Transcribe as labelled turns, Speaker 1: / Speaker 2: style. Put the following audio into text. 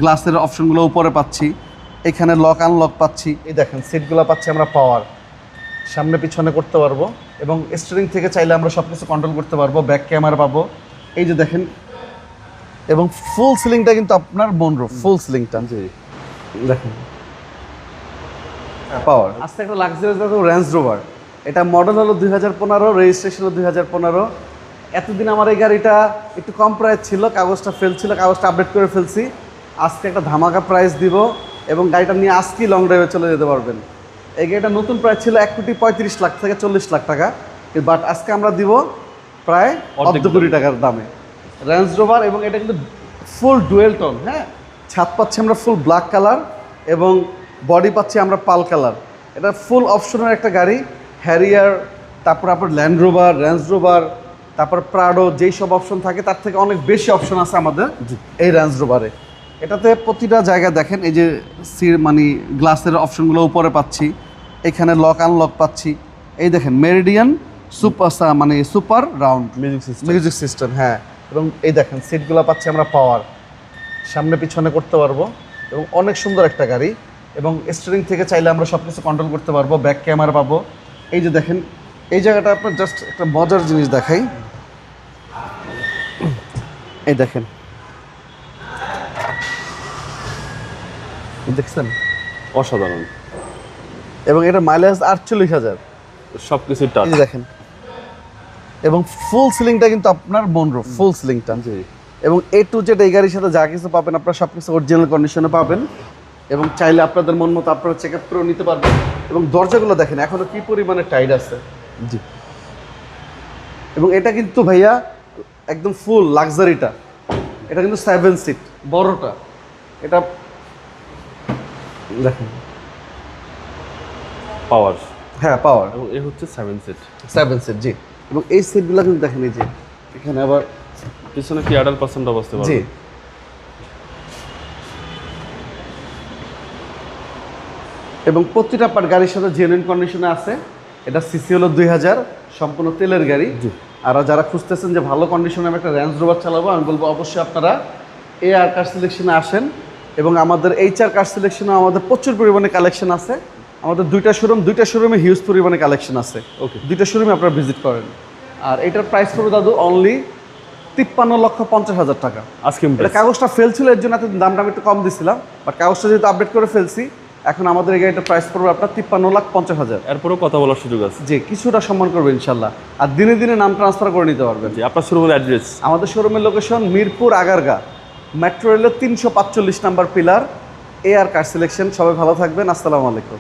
Speaker 1: গ্লাসের অপশনগুলো উপরে পাচ্ছি, এখানে লক আনলক পাচ্ছি। এই দেখেন সিটগুলো পাচ্ছি আমরা পাওয়ার, সামনে পিছনে করতে পারবো এবং স্টিয়ারিং থেকে চাইলে আমরা সব কিছু কন্ট্রোল করতে পারবো। ব্যাক ক্যামেরা পাবো, এই যে দেখেন। এবং ফুল সিলিংটা কিন্তু আপনার বোনরুফ, ফুল সিলিংটা দেখেন পাওয়ার। আজকে একটা লাক্সারিয়াস দেখো রেঞ্জ রোভার, এটা মডেল হলো 2015, রেজিস্ট্রেশন হলো 2015। এতদিন আমার এই গাড়িটা একটু কম প্রাইস ছিল, কাগজটা ফেল ছিল, কাগজটা আপডেট করে ফেলছি। আজকে একটা ধামাকা প্রাইস দিব এবং গাড়িটা নিয়ে আজকেই লং ড্রাইভে চলে যেতে পারবেন। এই গাড়িটা নতুন প্রাইস ছিল 1,35,00,000 থেকে 40,00,000 টাকা, বাট আজকে আমরা দিব প্রায় 1.5 কোটি টাকার দামে রেঞ্জ রোভার। এবং এটা কিন্তু ফুল ডুয়েল টোন, হ্যাঁ। ছাদ পাচ্ছি আমরা ফুল ব্ল্যাক কালার এবং বডি পাচ্ছি আমরা পাল কালার। এটা ফুল অপশনের একটা গাড়ি। হ্যারিয়ার, তারপর আপনার ল্যান্ড রোভার, রেঞ্জ রোভার, তারপর প্রাডো, যেই সব অপশন থাকে তার থেকে অনেক বেশি অপশন আছে আমাদের এই রেঞ্জ রোভারে। এটাতে প্রতিটা জায়গায় দেখেন এই যে মানে গ্লাসের অপশনগুলো উপরে পাচ্ছি, এখানে লক আনলক পাচ্ছি। এই দেখেন মেরিডিয়ান সুপার, মানে সুপার রাউন্ড মিউজিক সিস্টেম, হ্যাঁ। এবং এই দেখেন সিটগুলো পাচ্ছি আমরা পাওয়ার, সামনে পিছনে করতে পারবো এবং অনেক সুন্দর একটা গাড়ি। এবং স্টিয়ারিং থেকে চাইলে আমরা সব কিছু কন্ট্রোল করতে পারবো। ব্যাক ক্যামেরা পাবো, এই যে দেখেন। এই জায়গাটা আপনার জাস্ট একটা মজার জিনিস দেখাই, এই দেখেন, দেখছেন
Speaker 2: অসাধারণ।
Speaker 1: এবং এটা মাইলেজ 48,000
Speaker 2: সব কিছু টাচ
Speaker 1: দেখেন। এবং ফুল সিলিংটা কিন্তু আপনার বোনরুফ, ফুল সিলিংটা। এবং A to Z এই গাড়ির সাথে যা কিছু পাবেন আপনারা সব কিছু অরিজিনাল কন্ডিশনে পাবেন এবং চাইলে আপনাদের মন মতো আপনারা চেক আপ করেও নিতে পারবেন। এবং দরজাগুলো দেখেন এখনো কি পরিমাণে টাইট আছে।
Speaker 2: জি।
Speaker 1: এবং এটা কিন্তু ভাইয়া একদম ফুল লাক্সারিটা, এটা কিন্তু 7 সিট বড়টা। এটা দেখেন
Speaker 2: পাওয়ার,
Speaker 1: হ্যাঁ পাওয়ার।
Speaker 2: এবং এই হচ্ছে 7 সিট।
Speaker 1: 7 সিট, জি। এবং এই সিটগুলো কিন্তু দেখেন, এই যে এখানে আবার
Speaker 2: পিছনে কি 18% অবস্থা পাবে।
Speaker 1: জি। এবং প্রতিটা পার্ট গাড়ির সাথে জেনুইন কন্ডিশনে আছে। এটা সিসি হলো 2000, সম্পূর্ণ তেলের গাড়ি। আর যারা খুঁজতেছেন যে ভালো কন্ডিশনে আমি একটা রেঞ্জ রোভার চালাবো, আমি বলবো অবশ্যই আপনারা AR কার সিলেকশনে আসেন। এবং আমাদের HR কার সিলেকশনে আমাদের প্রচুর পরিমাণে কালেকশন আছে। আমাদের দুইটা শোরুমে হিউজ পরিমাণে কালেকশন আছে।
Speaker 2: ওকে,
Speaker 1: দুইটা শোরুমে আপনারা ভিজিট করেন। আর এটার প্রাইস পড়বে দাদু অনলি 53,50,000 টাকা।
Speaker 2: আজকে
Speaker 1: এটা কাগজটা ফেল ছিল, এর জন্য এত দামটা আমি একটু কম দিছিলাম, বাট কাগজটা যেহেতু আপডেট করে ফেলছি, এখন আমাদের এই গাড়িটার প্রাইস পড়বে আপনার 53,50,000।
Speaker 2: এরপরও কথা বলার সুযোগ আছে।
Speaker 1: জি, কিছুটা সম্মান করবে ইনশাল্লাহ। আর দিনে দিনে নাম ট্রান্সফার করে নিতে পারবেন।
Speaker 2: জি, আপনার শোরুমের অ্যাড্রেস?
Speaker 1: আমাদের শোরুমের লোকেশন মিরপুর আগারগা, মেট্রো রেলের 345 number pillar, AR car selection. সবাই ভালো থাকবেন, আসসালামু আলাইকুম।